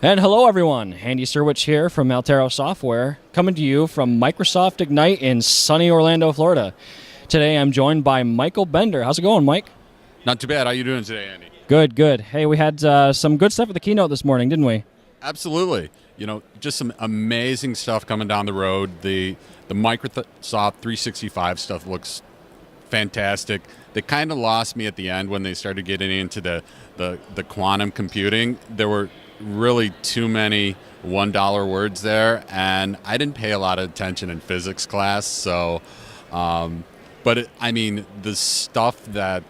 And hello everyone, Andy Serwich here from Altaro Software, coming to you from Microsoft Ignite in sunny Orlando, Florida. Today I'm joined by Michael Bender. How's it going, Mike? Not too bad. How you doing today, Andy? Good, good. Hey, we had some good stuff at the keynote this morning, didn't we? Absolutely. Just some amazing stuff coming down the road. The Microsoft 365 stuff looks fantastic. They kind of lost me at the end when they started getting into the quantum computing. There were really too many $1 words there, and I didn't pay a lot of attention in physics class. So, the stuff that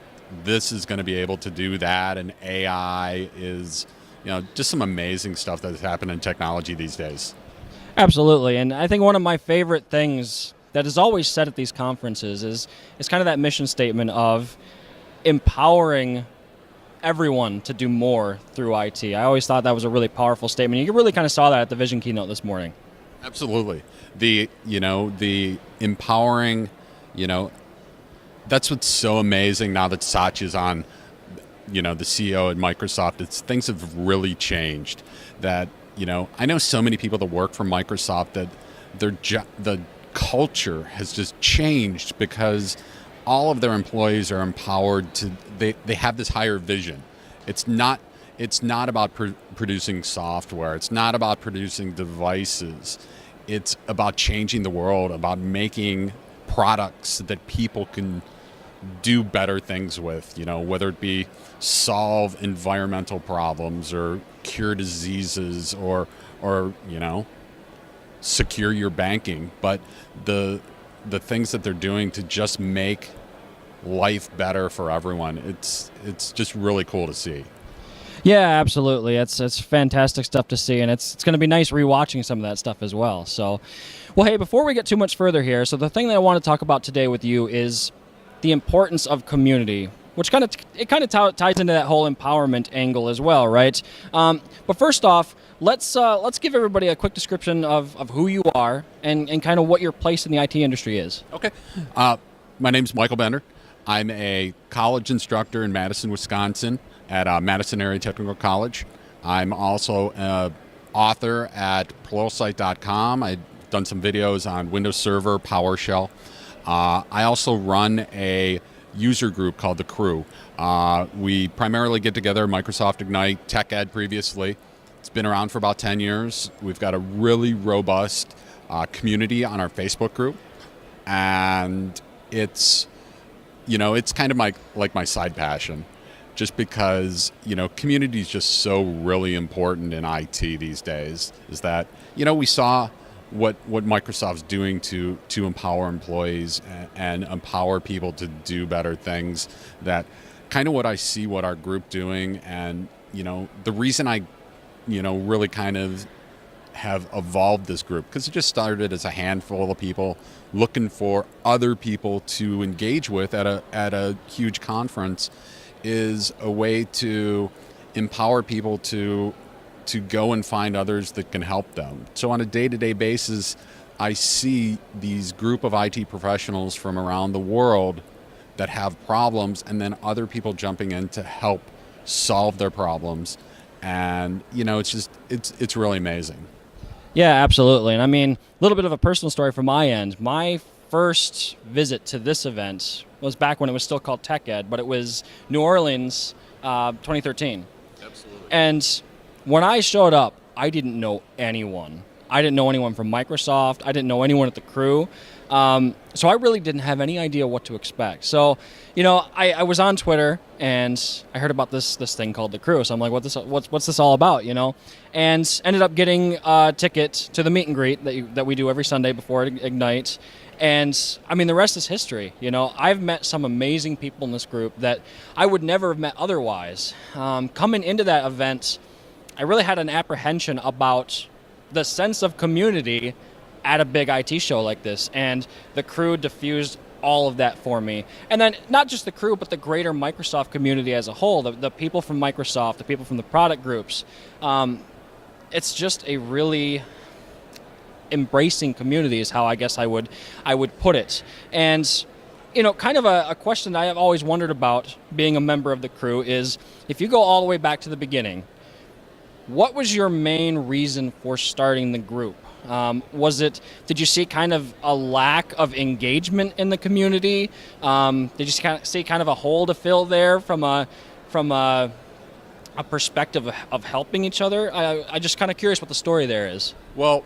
this is going to be able to do that, and AI is, just some amazing stuff that's happening in technology these days. Absolutely, and I think one of my favorite things that is always said at these conferences is kind of that mission statement of empowering everyone to do more through IT. I always thought that was a really powerful statement. You really kind of saw that at the Vision keynote this morning. Absolutely. The empowering, that's what's so amazing now that Satya's on, the CEO at Microsoft. Things have really changed. That, I know so many people that work for Microsoft that the culture has just changed because all of their employees are empowered to, they have this higher vision. It's not about producing software. It's not about producing devices. It's about changing the world, about making products that people can do better things with, whether it be solve environmental problems or cure diseases or secure your banking. But the things that they're doing to just make life better for everyone, it's just really cool to see. Yeah, absolutely. It's fantastic stuff to see, and it's going to be nice rewatching some of that stuff as well. So, well, hey, before we get too much further here, so the thing that I want to talk about today with you is the importance of community, which kind of ties into that whole empowerment angle as well, right? But first off, let's give everybody a quick description of who you are and kind of what your place in the IT industry is. Okay. My name's Michael Bender. I'm a college instructor in Madison, Wisconsin at Madison Area Technical College. I'm also an author at pluralsight.com. I've done some videos on Windows Server, PowerShell. I also run a user group called The Crew. We primarily get together at Microsoft Ignite, Tech Ed previously. It's been around for about 10 years. We've got a really robust community on our Facebook group. And it's kind of like my side passion, just because, community is just so really important in IT these days, is that, we saw what Microsoft's doing to empower employees and empower people to do better things. That kind of what I see what our group doing, and the reason I really kind of have evolved this group, because it just started as a handful of people looking for other people to engage with at a huge conference, is a way to empower people to go and find others that can help them. So on a day-to-day basis, I see these group of IT professionals from around the world that have problems, and then other people jumping in to help solve their problems. And it's really amazing. Yeah, absolutely. And I mean, a little bit of a personal story from my end. My first visit to this event was back when it was still called Tech Ed, but it was New Orleans, 2013. Absolutely. And when I showed up, I didn't know anyone. I didn't know anyone from Microsoft. I didn't know anyone at the Crew. So I really didn't have any idea what to expect. So, I was on Twitter and I heard about this thing called the Crew. So I'm like, what's this all about, And ended up getting a ticket to the meet and greet that we do every Sunday before Ignite. And I mean, the rest is history. I've met some amazing people in this group that I would never have met otherwise. Coming into that event, I really had an apprehension about the sense of community at a big IT show like this, and the Crew diffused all of that for me. And then not just the Crew, but the greater Microsoft community as a whole, the people from Microsoft, the people from the product groups. It's just a really embracing community is how I guess I would put it. And kind of a question I have always wondered about being a member of the Crew is, if you go all the way back to the beginning, What was your main reason for starting the group? Did you see kind of a lack of engagement in the community? Did you see kind of a hole to fill there from a perspective of helping each other? I just kind of curious what the story there is. Well,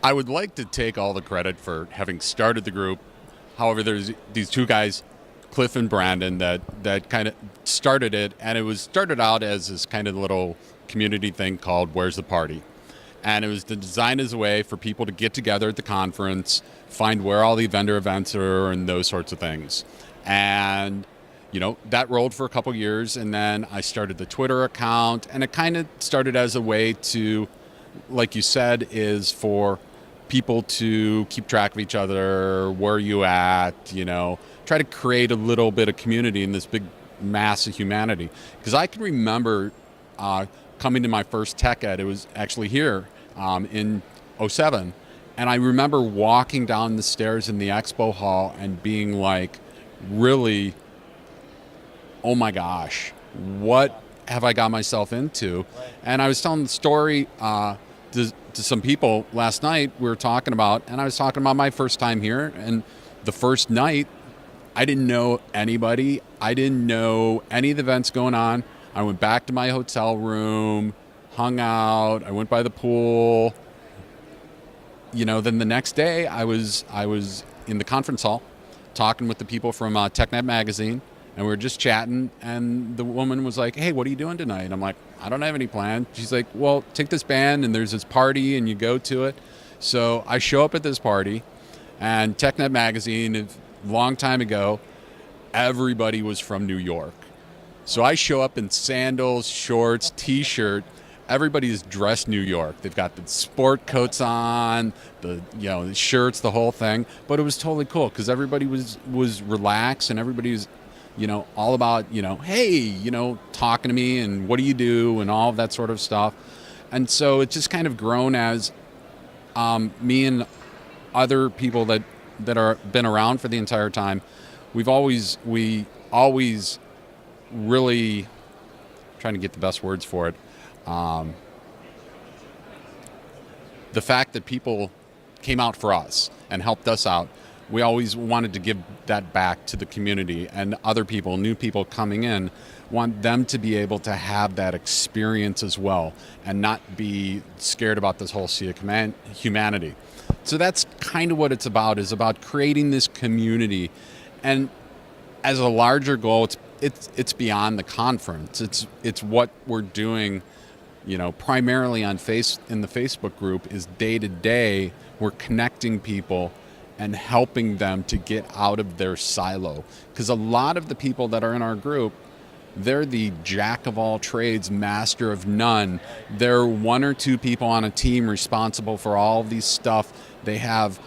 I would like to take all the credit for having started the group. However, there's these two guys, Cliff and Brandon, that kind of started it, and it was started out as this kind of little community thing called Where's the Party? And it was designed as a way for people to get together at the conference, find where all the vendor events are and those sorts of things. And that rolled for a couple years, and then I started the Twitter account, and it kind of started as a way to, like you said, is for people to keep track of each other, where are you at, try to create a little bit of community in this big mass of humanity. Because I can remember coming to my first tech ed, it was actually here in '07, and I remember walking down the stairs in the expo hall and being like, really, oh my gosh, what have I got myself into? And I was telling the story to some people last night we were talking about, and I was talking about my first time here, and the first night, I didn't know anybody. I didn't know any of the events going on. I went back to my hotel room, hung out, I went by the pool. Then the next day I was in the conference hall talking with the people from TechNet magazine, and we were just chatting, and the woman was like, hey, what are you doing tonight? I'm like, I don't have any plan. She's like, well, take this band, and there's this party, and you go to it. So I show up at this party, and TechNet magazine, a long time ago, everybody was from New York. So I show up in sandals, shorts, t-shirt. Everybody is dressed New York. They've got the sport coats on, the shirts, the whole thing. But it was totally cool because everybody was relaxed, and everybody was all about, hey, talking to me and what do you do and all of that sort of stuff. And so it's just kind of grown as me and other people that are been around for the entire time. We always really trying to get the best words for it. The fact that people came out for us and helped us out, we always wanted to give that back to the community, and other people, new people coming in, want them to be able to have that experience as well and not be scared about this whole sea of humanity. So that's kind of what it's about, is about creating this community. And as a larger goal, it's beyond the conference. It's what we're doing, primarily in the Facebook group, is day to day we're connecting people and helping them to get out of their silo. Because a lot of the people that are in our group, they're the jack of all trades, master of none. They're one or two people on a team responsible for all of these stuff. They have,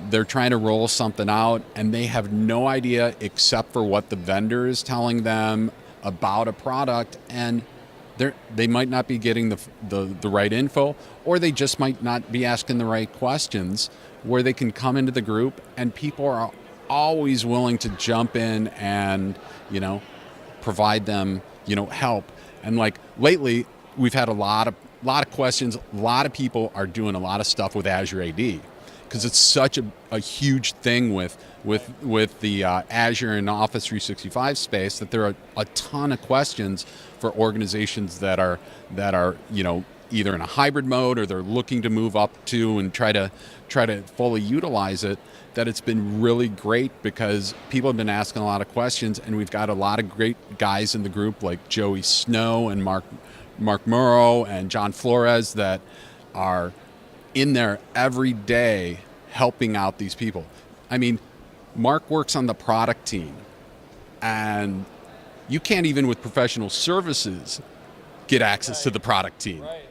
they're trying to roll something out, and they have no idea except for what the vendor is telling them about a product, and they might not be getting the right info, or they just might not be asking the right questions, where they can come into the group, and people are always willing to jump in and provide them help. And like lately, we've had a lot of questions. A lot of people are doing a lot of stuff with Azure AD, because it's such a huge thing with the Azure and Office 365 space, that there are a ton of questions for organizations that are either in a hybrid mode, or they're looking to move up to and try to fully utilize it. That it's been really great, because people have been asking a lot of questions, and we've got a lot of great guys in the group like Joey Snow and Mark Murrow and John Flores that are in there every day helping out these people. I mean, Mark works on the product team, and you can't even with professional services get access to the product team. Right.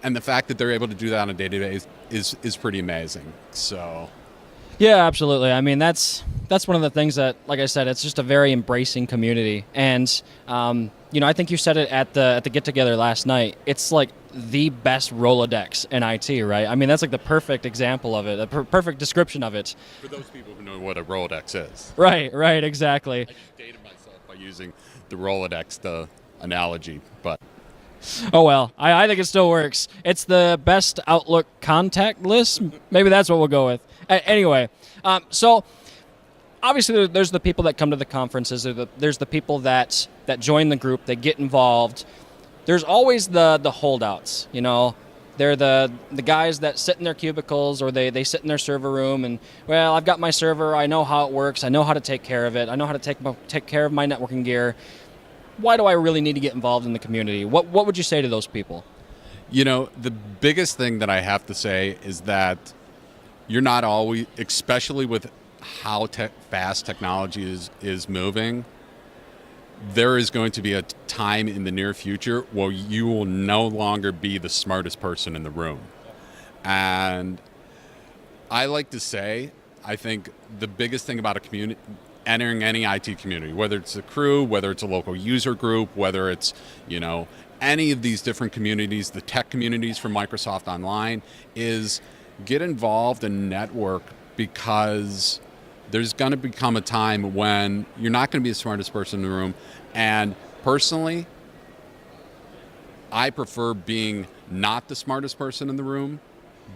And the fact that they're able to do that on a day-to-day is pretty amazing. So, yeah, absolutely. I mean, that's one of the things that, like I said, it's just a very embracing community. And I think you said it at the get-together last night. It's like the best Rolodex in IT, right? I mean, that's like the perfect example of it, a perfect description of it. For those people who know what a Rolodex is. Right, exactly. I just dated myself by using the Rolodex, the analogy, but... Oh well, I think it still works. It's the best Outlook contact list. Maybe that's what we'll go with. Anyway, so obviously there's the people that come to the conferences. There's the people that join the group, that get involved. There's always the holdouts. You know, they're the guys that sit in their cubicles, or they sit in their server room and, well, I've got my server. I know how it works. I know how to take care of it. I know how to take care of my networking gear. Why do I really need to get involved in the community? What would you say to those people? You know, the biggest thing that I have to say is that you're not always, especially with how fast technology is moving, there is going to be a time in the near future where you will no longer be the smartest person in the room. And I like to say, I think the biggest thing about a community, entering any IT community, whether it's a crew, whether it's a local user group, whether it's, you know, any of these different communities, the tech communities from Microsoft Online, is get involved and network, because there's going to become a time when you're not going to be the smartest person in the room. And personally, I prefer being not the smartest person in the room,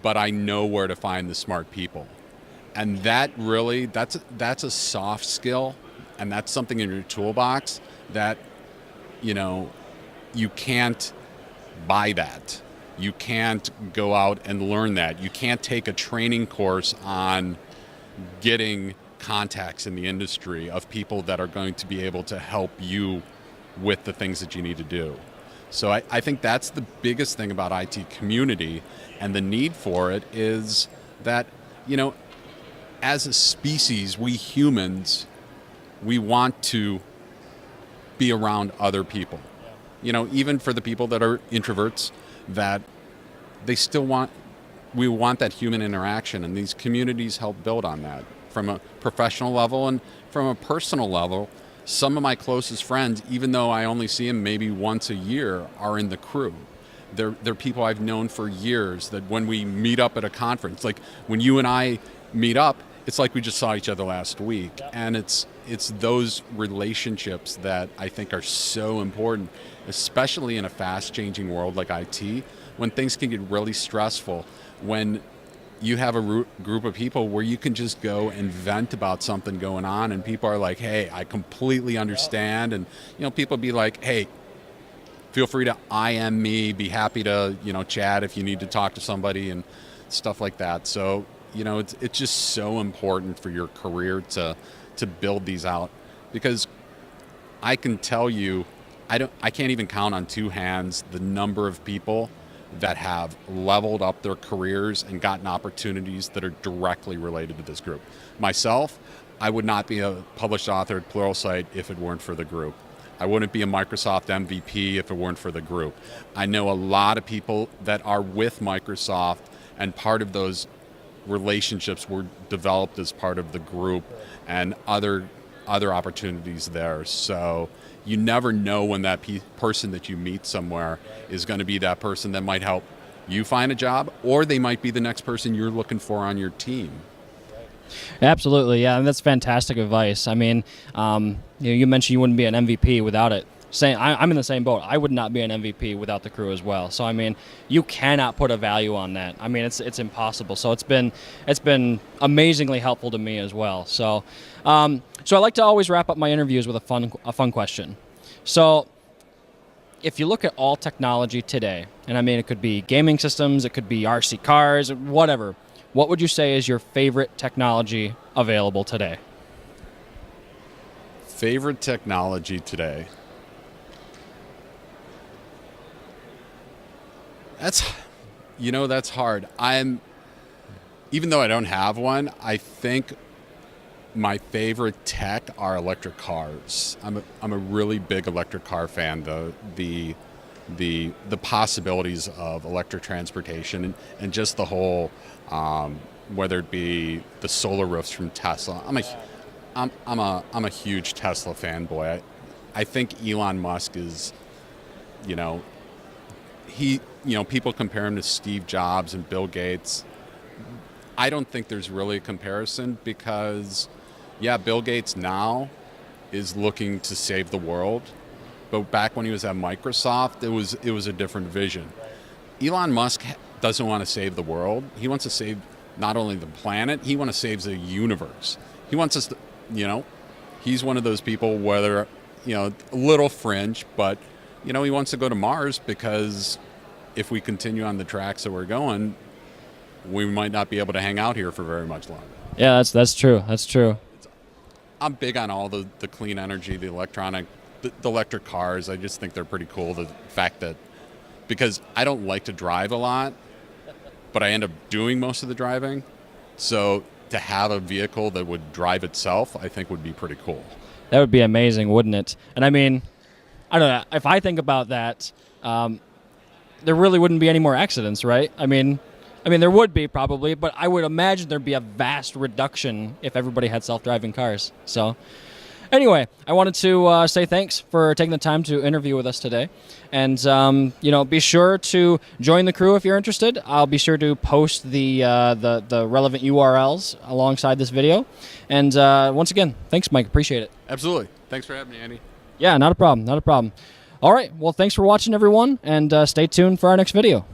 but I know where to find the smart people. And that really, that's a soft skill, and that's something in your toolbox that, you know, you can't buy that. You can't go out and learn that. You can't take a training course on getting contacts in the industry of people that are going to be able to help you with the things that you need to do. So I think that's the biggest thing about IT community, and the need for it is that, you know, as a species, we humans, we want to be around other people. You know, even for the people that are introverts, that they still want, we want that human interaction, and these communities help build on that from a professional level and from a personal level. Some of my closest friends, even though I only see them maybe once a year, are in the crew. They're people I've known for years, that when we meet up at a conference, like when you and I meet up, it's like we just saw each other last week. And it's those relationships that I think are so important, especially in a fast-changing world like IT, when things can get really stressful, when you have a group of people where you can just go and vent about something going on, and people are like, hey, I completely understand. And, you know, people be like, hey, feel free to IM me, be happy to, you know, chat if you need to talk to somebody and stuff like that. So, you know, it's just so important for your career to build these out, because I can tell you, I can't even count on two hands the number of people that have leveled up their careers and gotten opportunities that are directly related to this group. Myself, I would not be a published author at Pluralsight if it weren't for the group. I wouldn't be a Microsoft MVP if it weren't for the group. I know a lot of people that are with Microsoft, and part of those relationships were developed as part of the group and other opportunities there. So you never know when that person that you meet somewhere is going to be that person that might help you find a job, or they might be the next person you're looking for on your team. Absolutely, yeah, and that's fantastic advice. I mean, you mentioned you wouldn't be an MVP without it. I'm in the same boat. I would not be an MVP without the crew as well. So I mean, you cannot put a value on that. I mean, it's impossible. So it's been amazingly helpful to me as well. So so I like to always wrap up my interviews with a fun question. So if you look at all technology today, and I mean, it could be gaming systems, it could be RC cars, whatever. What would you say is your favorite technology available today? Favorite technology today? That's hard. Even though I don't have one, I think my favorite tech are electric cars. I'm a really big electric car fan. The possibilities of electric transportation and just the whole, whether it be the solar roofs from Tesla. I'm a huge Tesla fanboy. I think Elon Musk is, people compare him to Steve Jobs and Bill Gates. I don't think there's really a comparison, because Bill Gates now is looking to save the world, but back when he was at Microsoft, it was a different vision. Elon Musk doesn't want to save the world. He wants to save not only the planet, he wants to save the universe. He wants us to, he's one of those people, whether, a little fringe, but, he wants to go to Mars because if we continue on the tracks that we're going, we might not be able to hang out here for very much longer. Yeah, that's true. That's true. I'm big on all the clean energy, the electric cars. I just think they're pretty cool. The fact that, because I don't like to drive a lot, but I end up doing most of the driving. So to have a vehicle that would drive itself, I think would be pretty cool. That would be amazing, wouldn't it? And I mean, I don't know, if I think about that, there really wouldn't be any more accidents, right? I mean, there would be probably, but I would imagine there'd be a vast reduction if everybody had self-driving cars. So anyway, I wanted to say thanks for taking the time to interview with us today. And, be sure to join the crew if you're interested. I'll be sure to post the relevant URLs alongside this video. And once again, thanks, Mike. Appreciate it. Absolutely. Thanks for having me, Andy. Yeah, not a problem. Not a problem. All right. Well, thanks for watching, everyone, and stay tuned for our next video.